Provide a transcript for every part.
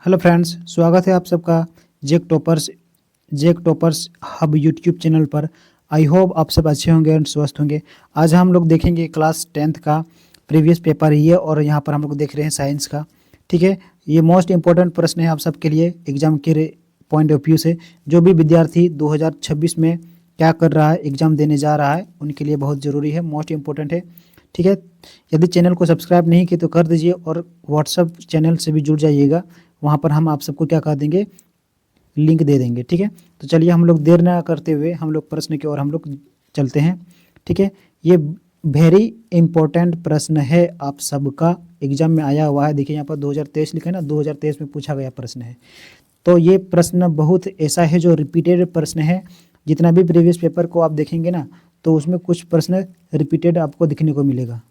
Hello friends, स्वागत है आप सबका जेक टॉपर्स हब यूट्यूब चैनल पर। आई होप आप सब अच्छे होंगे और स्वस्थ होंगे। आज हम लोग देखेंगे क्लास 10th का प्रीवियस पेपर ये, और यहाँ पर हम लोग देख रहे हैं साइंस का। ठीक है, ये मोस्ट इंपॉर्टेंट प्रश्न है आप सबके लिए एग्जाम के पॉइंट ऑफ व्यू से। जो भी विद्यार्थी 2026 में क्या कर रहा है, एग्जाम देने जा रहा है, उनके लिए बहुत ज़रूरी है, मोस्ट इंपॉर्टेंट है। ठीक है, यदि चैनल को सब्सक्राइब नहीं किए तो कर दीजिए और व्हाट्सअप चैनल से भी जुड़ जाइएगा। वहाँ पर हम आप सबको क्या कर देंगे, लिंक दे देंगे। ठीक है, तो चलिए हम लोग देर ना करते हुए हम लोग प्रश्न की ओर हम लोग चलते हैं। ठीक है, ये वेरी इंपॉर्टेंट प्रश्न है, आप सबका एग्जाम में आया हुआ है। देखिए यहाँ पर 2023 लिखा है ना, 2023 में पूछा गया प्रश्न है। तो ये प्रश्न बहुत ऐसा है जो रिपीटेड प्रश्न है। जितना भी प्रीवियस पेपर को आप देखेंगे ना, तो उसमें कुछ प्रश्न रिपीटेड आपको दिखने को मिलेगा।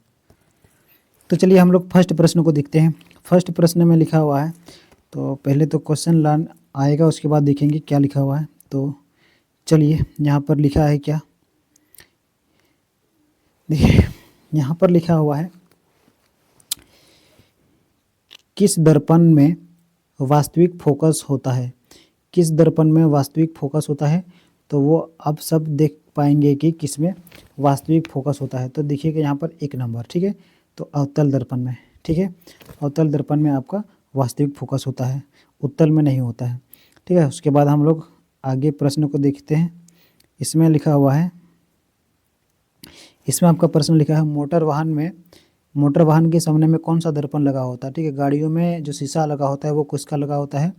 तो चलिए हम लोग फर्स्ट प्रश्न को देखते हैं। फर्स्ट प्रश्न में लिखा हुआ है, तो पहले तो क्वेश्चन लर्न आएगा, उसके बाद देखेंगे क्या लिखा हुआ है। तो चलिए यहाँ पर लिखा है क्या, देखिए यहाँ पर लिखा हुआ है, किस दर्पण में वास्तविक फोकस होता है। किस दर्पण में वास्तविक फोकस होता है, तो वो आप सब देख पाएंगे कि किस में वास्तविक फोकस होता है। तो देखिएगा यहाँ पर 1 नंबर। ठीक है, तो अवतल दर्पण में। ठीक है, अवतल दर्पण में आपका वास्तविक फोकस होता है, उत्तल में नहीं होता है। ठीक है, उसके बाद हम लोग आगे प्रश्न को देखते हैं। इसमें लिखा हुआ है, इसमें आपका प्रश्न लिखा है, मोटर वाहन के सामने में कौन सा दर्पण लगा होता है। ठीक है, गाड़ियों में जो शीशा लगा होता है वो किसका लगा होता है,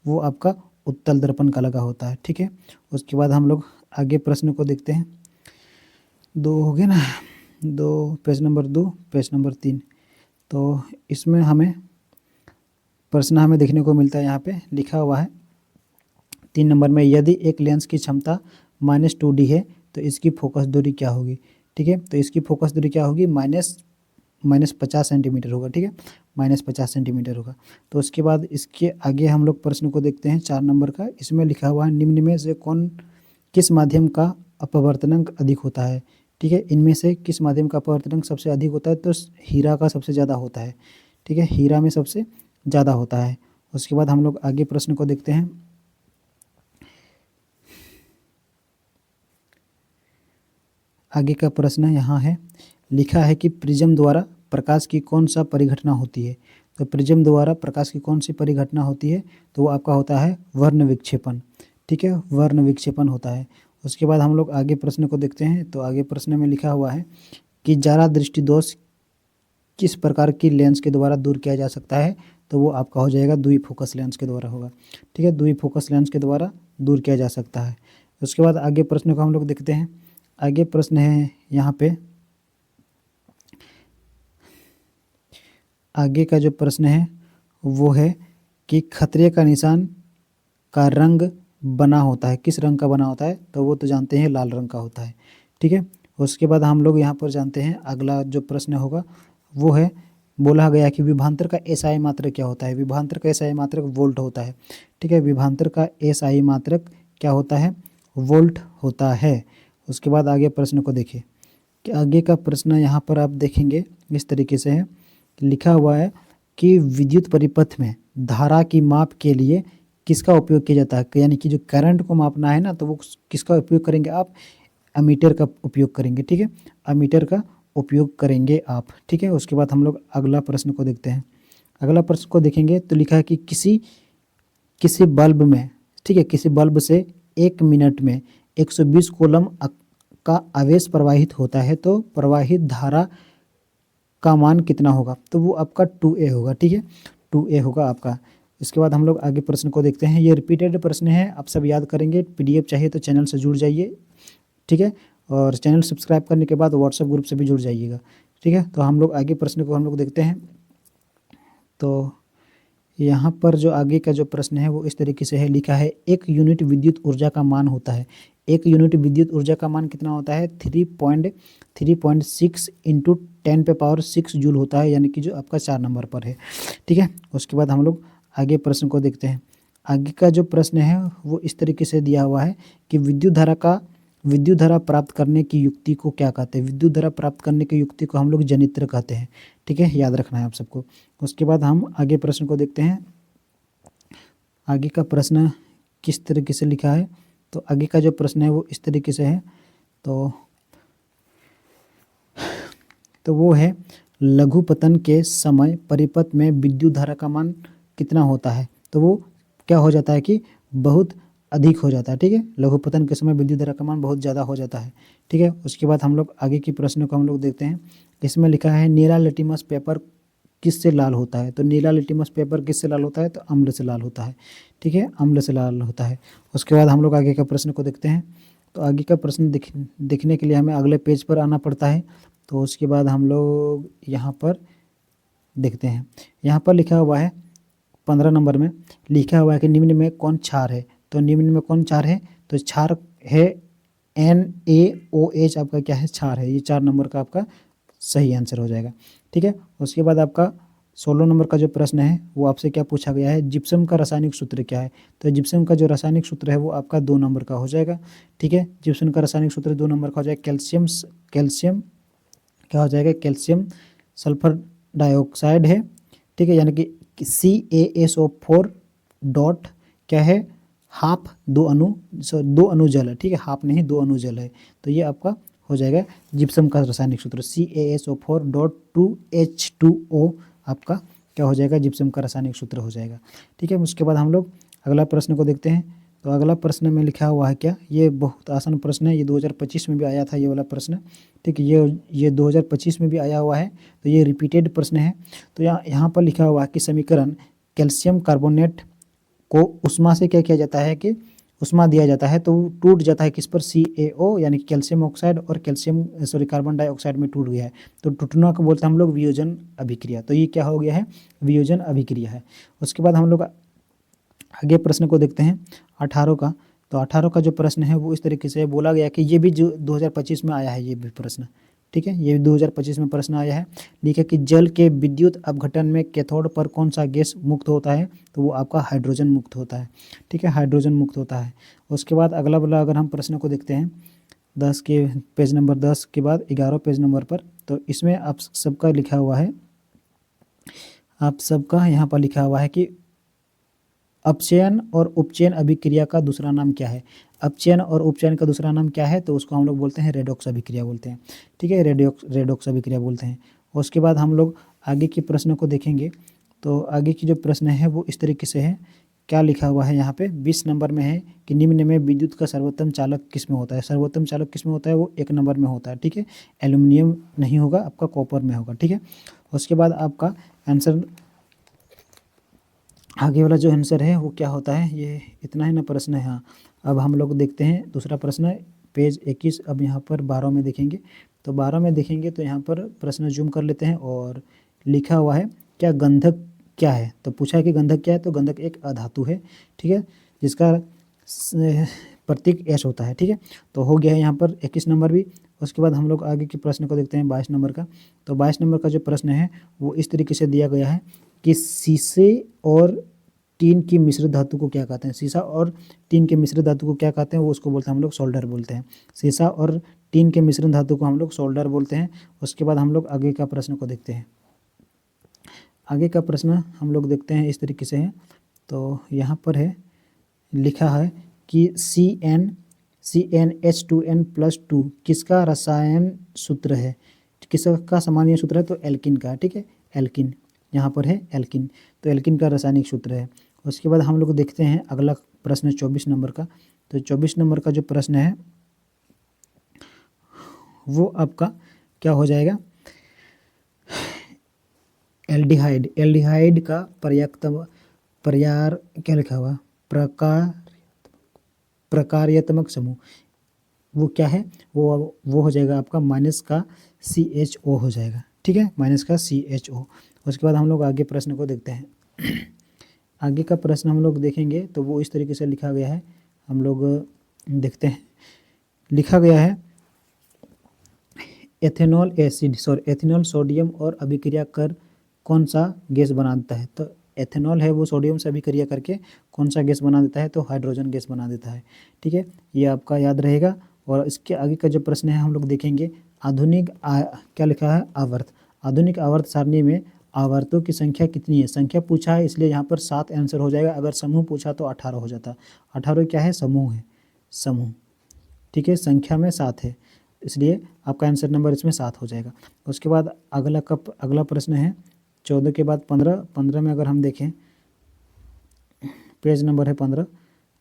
वो आपका उत्तल दर्पण का लगा होता है। ठीक है, उसके बाद हम लोग आगे प्रश्न को देखते हैं। 2 हो गए ना, 2 पेज नंबर 2, पेज नंबर 3। तो इसमें हमें प्रश्न हमें देखने को मिलता है, यहाँ पे लिखा हुआ है 3 नंबर में, यदि एक लेंस की क्षमता -2D है तो इसकी फोकस दूरी क्या होगी। ठीक है, तो इसकी फोकस दूरी क्या होगी, माइनस 50 सेंटीमीटर होगा। ठीक है, -50 सेंटीमीटर होगा। तो उसके बाद इसके आगे हम लोग प्रश्न को देखते हैं 4 नंबर का। इसमें लिखा हुआ है, निम्न में से किस माध्यम का अपवर्तनांक अधिक होता है। ठीक है, इनमें से किस माध्यम का अपवर्तनांक सबसे अधिक होता है, तो हीरा का सबसे ज़्यादा होता है। ठीक है, हीरा में सबसे ज़्यादा होता है। उसके बाद हम लोग आगे प्रश्न को देखते हैं। आगे का प्रश्न यहाँ है, लिखा है कि प्रिज्म द्वारा प्रकाश की कौन सा परिघटना होती है। तो प्रिज्म द्वारा प्रकाश की कौन सी परिघटना होती है, तो वो आपका होता है वर्ण विक्षेपण। ठीक है, वर्ण विक्षेपण होता है। उसके बाद हम लोग आगे प्रश्न को देखते हैं। तो आगे प्रश्न में लिखा हुआ है कि जारा दृष्टि दोष किस प्रकार की लेंस के द्वारा दूर किया जा सकता है, तो वो आपका हो जाएगा द्विफोकस लेंस के द्वारा होगा। ठीक है, द्विफोकस लेंस के द्वारा दूर किया जा सकता है। उसके बाद आगे प्रश्न को हम लोग देखते हैं। आगे प्रश्न है यहाँ पे, आगे का जो प्रश्न है वो है कि खतरे का निशान का रंग बना होता है, किस रंग का बना होता है, तो वो तो जानते हैं लाल रंग का होता है। ठीक है, उसके बाद हम लोग यहाँ पर जानते हैं अगला जो प्रश्न होगा वो है, बोला गया कि विभवांतर का एसआई मात्रक क्या होता है। विभवांतर का एसआई मात्रक वोल्ट होता है। ठीक है, विभवांतर का एसआई मात्रक क्या होता है, वोल्ट होता है। उसके बाद आगे प्रश्न को देखिए कि आगे का प्रश्न यहाँ पर आप देखेंगे इस तरीके से है, लिखा हुआ है कि विद्युत परिपथ में धारा की माप के लिए किसका उपयोग किया जाता है। यानी कि जो करंट को मापना है ना, तो वो किसका उपयोग करेंगे आप, अमीटर का उपयोग करेंगे। ठीक है, अमीटर का उपयोग करेंगे आप। ठीक है, उसके बाद हम लोग अगला प्रश्न को देखते हैं। अगला प्रश्न को देखेंगे तो लिखा है कि किसी बल्ब में, ठीक है, किसी बल्ब से 1 मिनट में 120 कूलम का आवेश प्रवाहित होता है, तो प्रवाहित धारा का मान कितना होगा, तो वो आपका 2A होगा। ठीक है, 2A होगा आपका। इसके बाद हम लोग आगे प्रश्न को देखते हैं। ये रिपीटेड प्रश्न है, आप सब याद करेंगे। PDF चाहिए तो चैनल से जुड़ जाइए। ठीक है, और चैनल सब्सक्राइब करने के बाद व्हाट्सएप ग्रुप से भी जुड़ जाइएगा। ठीक है, तो हम लोग आगे प्रश्न को हम लोग देखते हैं। तो यहाँ पर जो आगे का जो प्रश्न है वो इस तरीके से है, लिखा है 1 यूनिट विद्युत ऊर्जा का मान होता है। 1 यूनिट विद्युत ऊर्जा का मान कितना होता है, 3.6 इंटू 10⁻6 जूल होता है, यानी कि जो आपका 4 नंबर पर है। ठीक है, उसके बाद हम लोग आगे प्रश्न को देखते हैं। आगे का जो प्रश्न है वो इस तरीके से दिया हुआ है कि विद्युत धारा प्राप्त करने की युक्ति को क्या कहते हैं। विद्युत धारा प्राप्त करने की युक्ति को हम लोग जनित्र कहते हैं। ठीक है, याद रखना है आप सबको। उसके बाद हम आगे प्रश्न को देखते हैं। आगे का प्रश्न किस तरीके से लिखा है, तो आगे का जो प्रश्न है वो इस तरीके से है। तो वो है लघु पतन के समय परिपथ में विद्युत धारा का मान कितना होता है। तो वो क्या हो जाता है कि बहुत अधिक हो जाता है, ठीक है। लघु पतन के समय विद्युत धारा का मान बहुत ज़्यादा हो जाता है, ठीक है। उसके बाद हम लोग आगे की प्रश्न को हम लोग देखते हैं। इसमें लिखा है नीला लिटमस पेपर किससे लाल होता है। तो नीला लिटमस पेपर किससे लाल होता है, तो अम्ल से लाल होता है, ठीक है, अम्ल से लाल होता है। उसके बाद हम लोग आगे का प्रश्न को देखते हैं। तो आगे का प्रश्न देखने के लिए हमें अगले पेज पर आना पड़ता है। तो उसके बाद हम लोग यहाँ पर देखते हैं। यहाँ पर लिखा हुआ है 15 नंबर में लिखा हुआ है कि निम्न में कौन क्षार है। तो निम्न में कौन क्षार है, तो क्षार है NaOH, आपका क्या है, क्षार है। ये 4 नंबर का आपका सही आंसर हो जाएगा, ठीक है। उसके बाद आपका 16 नंबर का जो प्रश्न है वो आपसे क्या पूछा गया है, जिप्सम का रासायनिक सूत्र क्या है। तो जिप्सम का जो रासायनिक सूत्र है वो आपका 2 नंबर का हो जाएगा, ठीक है। जिप्सम का रासायनिक सूत्र 2 नंबर का हो जाएगा। कैल्शियम क्या हो जाएगा, कैल्शियम सल्फर डाइऑक्साइड है, ठीक है, यानी कि CaSO4 डॉट क्या है, हाफ 2 अणु जल है, ठीक है, हाफ नहीं 2 अणु जल है। तो ये आपका हो जाएगा जिप्सम का रासायनिक सूत्र CaSO4 डॉट 2H2O आपका क्या हो जाएगा, जिप्सम का रासायनिक सूत्र हो जाएगा, ठीक है। उसके बाद हम लोग अगला प्रश्न को देखते हैं। तो अगला प्रश्न में लिखा हुआ है क्या, ये बहुत आसान प्रश्न है, ये 2025 में भी आया था ये वाला प्रश्न, ठीक है। ये 2025 में भी आया हुआ है, तो ये रिपीटेड प्रश्न है। तो यहाँ पर लिखा हुआ है कि समीकरण कैल्शियम कार्बोनेट को उष्मा से क्या किया जाता है कि उष्मा दिया जाता है, तो टूट जाता है किस पर, CaO यानी कि कैल्शियम ऑक्साइड और कार्बन डाइऑक्साइड में टूट गया है। तो टूटना को बोलते हैं हम लोग वियोजन अभिक्रिया। तो ये क्या हो गया है, वियोजन अभिक्रिया है। उसके बाद हम लोग आगे प्रश्न को देखते हैं 18 का। तो 18 का जो प्रश्न है वो इस तरीके से बोला गया कि ये भी जो 2025 में आया है ये भी प्रश्न, ठीक है, ये 2025 में प्रश्न आया है। लिखा कि जल के विद्युत अपघटन में कैथोड पर कौन सा गैस मुक्त होता है। तो वो आपका हाइड्रोजन मुक्त होता है, ठीक है, हाइड्रोजन मुक्त होता है। उसके बाद अगला वाला अगर हम प्रश्न को देखते हैं 10 के पेज नंबर 10 के बाद 11 पेज नंबर पर, तो इसमें आप सबका लिखा हुआ है, आप सबका यहाँ पर लिखा हुआ है कि अपचयन और उपचयन अभिक्रिया का दूसरा नाम क्या है। अपचयन और उपचयन का दूसरा नाम क्या है, तो उसको हम लोग बोलते हैं रेडॉक्स अभिक्रिया बोलते हैं, ठीक है, रेडॉक्स अभिक्रिया बोलते हैं। उसके बाद हम लोग आगे के प्रश्न को देखेंगे। तो आगे की जो प्रश्न है वो इस तरीके से है, क्या लिखा हुआ है यहाँ पे 20 नंबर में है कि निम्न में विद्युत का सर्वोत्तम चालक किस में होता है। सर्वोत्तम चालक किस में होता है, वो 1 नंबर में होता है, ठीक है, एल्यूमिनियम नहीं होगा, आपका कॉपर में होगा, ठीक है। उसके बाद आपका आंसर आगे वाला जो आंसर है वो क्या होता है, ये इतना ही ना प्रश्न है। हाँ, अब हम लोग देखते हैं दूसरा प्रश्न पेज 21। अब यहाँ पर 12 में देखेंगे। तो 12 में देखेंगे तो यहाँ पर प्रश्न जूम कर लेते हैं और लिखा हुआ है क्या गंधक क्या है। तो पूछा है कि गंधक क्या है, तो गंधक एक अधातु है, ठीक है, जिसका प्रतीक S होता है, ठीक है। तो हो गया है यहाँ पर 21 नंबर भी। उसके बाद हम लोग आगे के प्रश्न को देखते हैं 22 नंबर का। तो 22 नंबर का जो प्रश्न है वो इस तरीके से दिया गया है कि शीशे और टीन की मिश्रित धातु को क्या कहते हैं। शीशा और टीन के मिश्रित धातु को क्या कहते हैं, वो उसको बोलते हैं हम लोग सोल्डर बोलते हैं। शीशा और टीन के मिश्रित धातु को हम लोग सोल्डर बोलते हैं। उसके बाद हम लोग आगे का प्रश्न को देखते हैं। आगे का प्रश्न हम लोग देखते हैं इस तरीके से है। तो यहाँ पर है लिखा है कि CnH2n+2 किसका रसायन सूत्र है, किसका सामान्य सूत्र है, तो एल्किन का, ठीक है, एल्किन यहाँ पर है एल्किन। तो एल्किन का रासायनिक सूत्र है। उसके बाद हम लोग देखते हैं अगला प्रश्न 24 नंबर का। तो 24 नंबर का जो प्रश्न है वो आपका क्या हो जाएगा, एल्डिहाइड का क्या लिखा हुआ, प्रकार्यात्मक समूह वो क्या है, वो हो जाएगा आपका माइनस का CHO हो जाएगा, ठीक है, माइनस का CHO। उसके बाद हम लोग आगे प्रश्न को देखते हैं। आगे का प्रश्न हम लोग देखेंगे तो वो इस तरीके से लिखा गया है, हम लोग देखते हैं। लिखा गया है एथेनॉल सोडियम और अभिक्रिया कर कौन सा गैस बना देता है। तो एथेनॉल है वो सोडियम से अभिक्रिया करके कौन सा गैस बना देता है, तो हाइड्रोजन गैस बना देता है, ठीक है, ये आपका याद रहेगा। और इसके आगे का जो प्रश्न है हम लोग देखेंगे आधुनिक क्या लिखा है, आवर्त। आधुनिक आवर्त सारणी में आवर्तों की संख्या कितनी है, संख्या पूछा है इसलिए यहाँ पर 7 आंसर हो जाएगा। अगर समूह पूछा तो 18 हो जाता। 18 क्या है, समूह है, समूह, ठीक है, संख्या में 7 है, इसलिए आपका आंसर नंबर इसमें 7 हो जाएगा। उसके बाद अगला प्रश्न है 14 के बाद 15। 15 में अगर हम देखें, पेज नंबर है 15,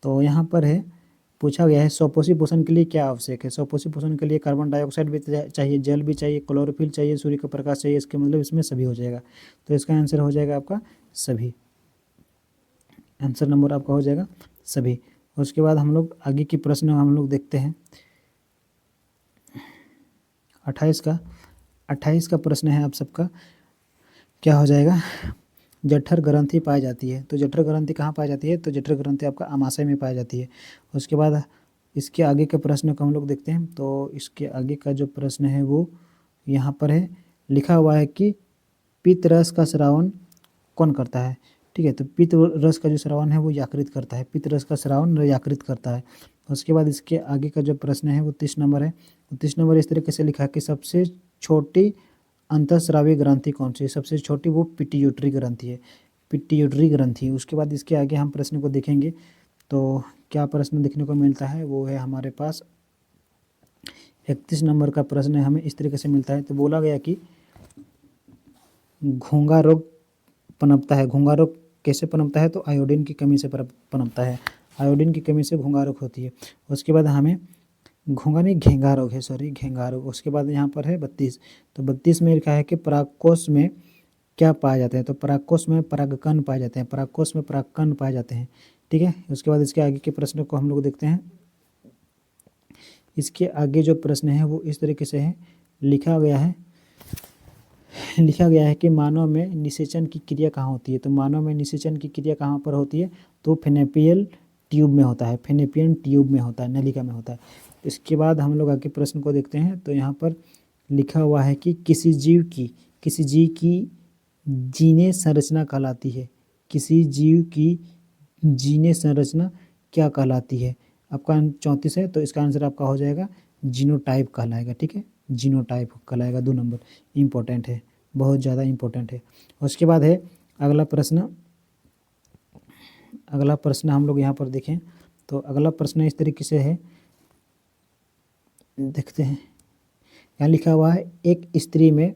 तो यहाँ पर है, पूछा गया है स्वपोषी पोषण के लिए क्या आवश्यक है। स्वपोषी पोषण के लिए कार्बन डाइऑक्साइड भी चाहिए, जल भी चाहिए, क्लोरोफिल चाहिए, सूर्य का प्रकाश चाहिए। इसके मतलब इसमें सभी हो जाएगा, तो इसका आंसर हो जाएगा आपका सभी। आंसर नंबर आपका हो जाएगा सभी। उसके बाद हम लोग आगे की प्रश्न हम लोग देखते हैं 28 का। 28 का प्रश्न है आप सबका, क्या हो जाएगा, जठर ग्रंथि पाई जाती है। तो जठर ग्रंथि कहाँ पाई जाती है, तो जठर ग्रंथि आपका आमाशय में पाई जाती है। उसके बाद इसके आगे के प्रश्न को हम लोग देखते हैं। तो इसके आगे का जो प्रश्न है वो यहाँ पर है, लिखा हुआ है कि पित्त रस का स्रावन कौन करता है। ठीक है, तो पित्त रस का जो स्रावन है वो यकृत करता है, पित्त रस का स्रावन यकृत करता है। उसके बाद इसके आगे का जो प्रश्न है वो 30 नंबर है। 30 नंबर इस तरीके से लिखा है कि सबसे छोटी अंतःस्रावी ग्रंथि कौन सी है। सबसे छोटी वो पिट्यूटरी ग्रंथि है, पिट्यूटरी ग्रंथि। उसके बाद इसके आगे हम प्रश्न को देखेंगे, तो क्या प्रश्न देखने को मिलता है, वो है हमारे पास 31 नंबर का प्रश्न है, हमें इस तरीके से मिलता है। तो बोला गया कि घोंघा रोग पनपता है। घोंघा रोग कैसे पनपता है, तो आयोडीन की कमी से पनपता है, आयोडीन की कमी से घोंघा रोग होती है। उसके बाद हमें घोंघा नहीं, घेंघा रोग है, सॉरी, घेंघा रोग। उसके बाद यहाँ पर है 32, तो 32 में लिखा है कि परागकोश में क्या पाए जाते हैं। तो परागकोश में परागकण पाए जाते हैं, परागकोश में परागकण पाए जाते हैं। ठीक है, उसके बाद इसके आगे के प्रश्न को हम लोग देखते हैं। इसके आगे जो प्रश्न है वो इस तरीके से है, लिखा गया है कि मानव में निषेचन की क्रिया कहाँ होती है। तो मानव में निषेचन की क्रिया कहाँ पर होती है, तो फेनेपियल ट्यूब में होता है, फेनेपियन ट्यूब में होता है, नलिका में होता है। इसके बाद हम लोग आगे प्रश्न को देखते हैं। तो यहाँ पर लिखा हुआ है कि किसी जीव की जीने संरचना कहलाती है, किसी जीव की जीने संरचना क्या कहलाती है। आपका 34 है, तो इसका आंसर आपका हो जाएगा जीनोटाइप कहलाएगा। ठीक है, जीनोटाइप कहलाएगा। 2 नंबर इम्पोर्टेंट है, बहुत ज़्यादा इम्पोर्टेंट है। उसके बाद है अगला प्रश्न हम लोग यहाँ पर देखें। तो अगला प्रश्न इस तरीके से है, देखते हैं। यहाँ लिखा हुआ है एक स्त्री में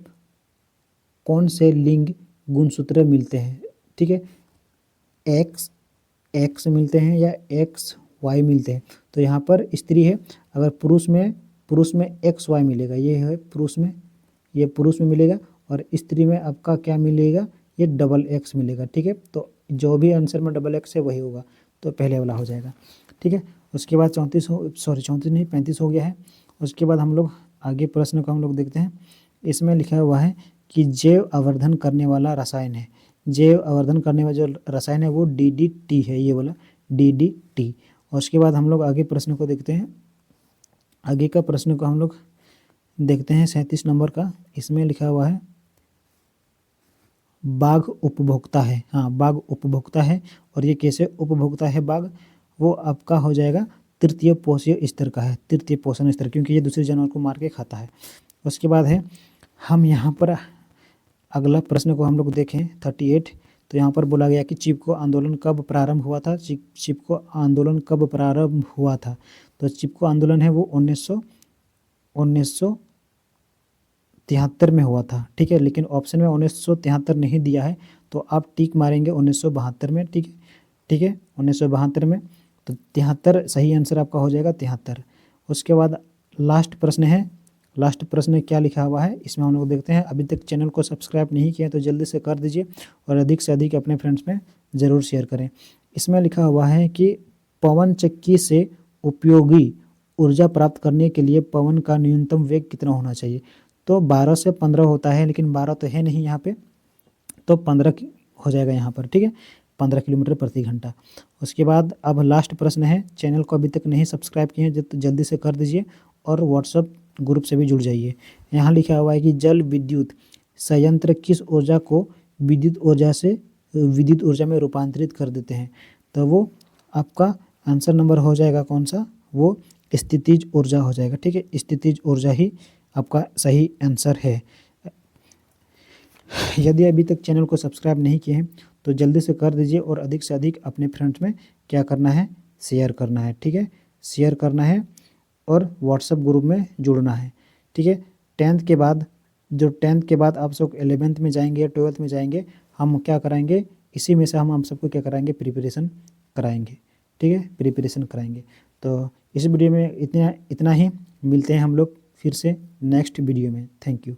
कौन से लिंग गुणसूत्र मिलते हैं। ठीक है, एक्स मिलते हैं या एक्स वाई मिलते हैं। तो यहाँ पर स्त्री है, अगर पुरुष में एक्स वाई मिलेगा, ये है पुरुष में, ये पुरुष में मिलेगा, और स्त्री में आपका क्या मिलेगा, ये डबल एक्स मिलेगा। ठीक है, तो जो भी आंसर में डबल एक्स है वही होगा, तो पहले वाला हो जाएगा। ठीक है, उसके बाद 35 हो गया है। उसके बाद हम लोग आगे प्रश्न को हम लोग देखते हैं। इसमें लिखा हुआ है कि जैव आवर्धन करने वाला रसायन है, जैव आवर्धन करने वाला जो रसायन है वो DDT है, ये वाला DDT। और उसके बाद हम लोग आगे प्रश्न को देखते हैं। आगे का प्रश्न को हम लोग देखते हैं 37 नंबर का। इसमें लिखा हुआ है बाघ उपभोक्ता है। हाँ, बाघ उपभोक्ता है, और ये कैसे उपभोक्ता है बाघ, वो आपका हो जाएगा तृतीय पोषण स्तर का है, तृतीय पोषण स्तर, क्योंकि ये दूसरे जानवर को मार के खाता है। उसके बाद है हम यहाँ पर अगला प्रश्न को हम लोग देखें 38। तो यहाँ पर बोला गया कि चिपको आंदोलन कब प्रारंभ हुआ था। चिपको आंदोलन कब प्रारंभ हुआ था, तो चिपको आंदोलन है वो 1973 में हुआ था। ठीक है, लेकिन ऑप्शन में 1973 नहीं दिया है, तो आप टिक मारेंगे 1972 में। ठीक है, 1972 में, तो 73 सही आंसर आपका हो जाएगा, 73। उसके बाद लास्ट प्रश्न क्या लिखा हुआ है, इसमें हम लोग देखते हैं। अभी तक चैनल को सब्सक्राइब नहीं किया तो जल्दी से कर दीजिए, और अधिक से अधिक अपने फ्रेंड्स में ज़रूर शेयर करें। इसमें लिखा हुआ है कि पवन चक्की से उपयोगी ऊर्जा प्राप्त करने के लिए पवन का न्यूनतम वेग कितना होना चाहिए। तो 12 से 15 होता है, लेकिन 12 तो है नहीं यहाँ पे, तो 15 हो जाएगा यहाँ पर। ठीक है, 15 किलोमीटर प्रति घंटा। उसके बाद अब लास्ट प्रश्न है, चैनल को अभी तक नहीं सब्सक्राइब किए हैं तो जल्दी से कर दीजिए, और व्हाट्सअप ग्रुप से भी जुड़ जाइए। यहाँ लिखा हुआ है कि जल विद्युत संयंत्र किस ऊर्जा को विद्युत ऊर्जा में रूपांतरित कर देते हैं। तो वो आपका आंसर नंबर हो जाएगा कौन सा, वो स्थितिज ऊर्जा हो जाएगा। ठीक है, स्थितिज ऊर्जा ही आपका सही आंसर है। यदि अभी तक चैनल को सब्सक्राइब नहीं किए हैं तो जल्दी से कर दीजिए और अधिक से अधिक अपने फ्रेंड्स में क्या करना है, शेयर करना है, ठीक है, शेयर करना है और व्हाट्सएप ग्रुप में जुड़ना है, ठीक है। 10th के बाद आप सब 11th में जाएंगे या 12th में जाएंगे, हम क्या कराएंगे, इसी में से हम आप सबको क्या कराएंगे, प्रिपरेशन कराएंगे, ठीक है, प्रिपरेशन कराएंगे। तो इस वीडियो में इतना ही, मिलते हैं हम लोग फिर से नेक्स्ट वीडियो में। Thank you.